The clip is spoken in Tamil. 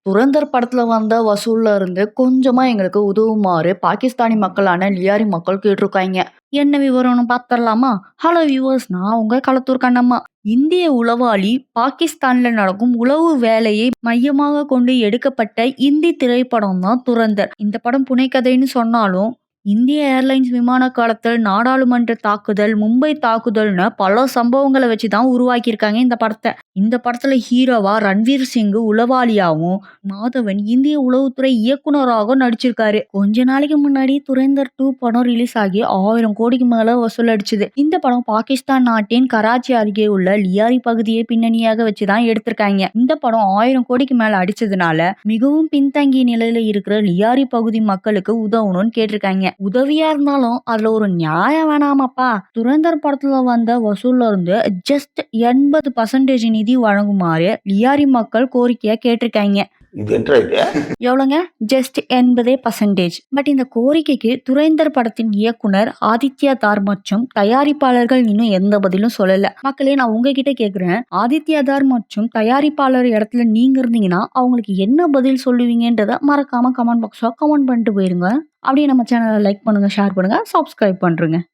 துரந்தர் படத்துல வந்த வசூல்ல இருந்து கொஞ்சமா எங்களுக்கு உதவுமாறு பாகிஸ்தானி மக்களான லியாரி மக்கள் கேட்டிருக்காங்க. என்ன விவரம்னு பாத்திரலாமா? ஹலோ வியூவர்ஸ், நான் உங்க களத்தூர் கண்ணம்மா. இந்திய உளவாளி பாகிஸ்தான்ல நடக்கும் உளவு வேலையை மையமாக கொண்டு எடுக்கப்பட்ட இந்தி திரைப்படம் தான் துரந்தர். இந்த படம் புனைக்கதைன்னு சொன்னாலும் இந்திய ஏர்லைன்ஸ் விமான காலத்தில் நாடாளுமன்ற தாக்குதல், மும்பை தாக்குதல்னு பல சம்பவங்களை வச்சுதான் உருவாக்கியிருக்காங்க இந்த படத்தை. இந்த படத்துல ஹீரோவா ரன்வீர் சிங் உளவாளியாவும், மாதவன் இந்திய உளவுத்துறை இயக்குனராக நடிச்சிருக்காரு. கொஞ்ச நாளைக்கு முன்னாடி துரேந்தர் 2 படம் ரிலீஸ் ஆகி 1000 கோடிக்கு மேல வசூல் அடிச்சது. இந்த படம் பாகிஸ்தான் நாட்டின் கராச்சி அருகே உள்ள லியாரி பகுதியை பின்னணியாக வச்சுதான் எடுத்திருக்காங்க. இந்த படம் 1000 கோடிக்கு மேல அடிச்சதுனால மிகவும் பின்தங்கிய நிலையில இருக்கிற லியாரி பகுதி மக்களுக்கு உதவணும்னு கேட்டிருக்காங்க. உதவியா இருந்தாலும் அதுல ஒரு நியாயம் வேணாமாப்பா? துரேந்தர் படத்துல வந்த வசூல்ல இருந்து ஜஸ்ட் 80% நிதி வழங்குமாறு லியாரி மக்கள் கோரிக்கையா கேட்டிருக்காங்க. எவ்வளவுங்க? ஜஸ்ட் 80%. பட் இந்த கோரிக்கைக்கு துரேந்தர் படத்தின் இயக்குனர் ஆதித்யா தார் மற்றும் தயாரிப்பாளர்கள் இன்னும் எந்த பதிலும் சொல்லல. மக்களே, நான் உங்ககிட்ட கேக்குறேன், ஆதித்யா தார் மற்றும் தயாரிப்பாளர் இடத்துல நீங்க இருந்தீங்கன்னா அவங்களுக்கு என்ன பதில் சொல்லுவீங்கன்றத மறக்காம கமெண்ட் பாக்ஸ்ல கமெண்ட் பண்ணிட்டு போயிருங்க. அப்படியே நம்ம சேனலை லைக் பண்ணுங்க, ஷேர் பண்ணுங்க, சப்ஸ்கிரைப் பண்றேங்க.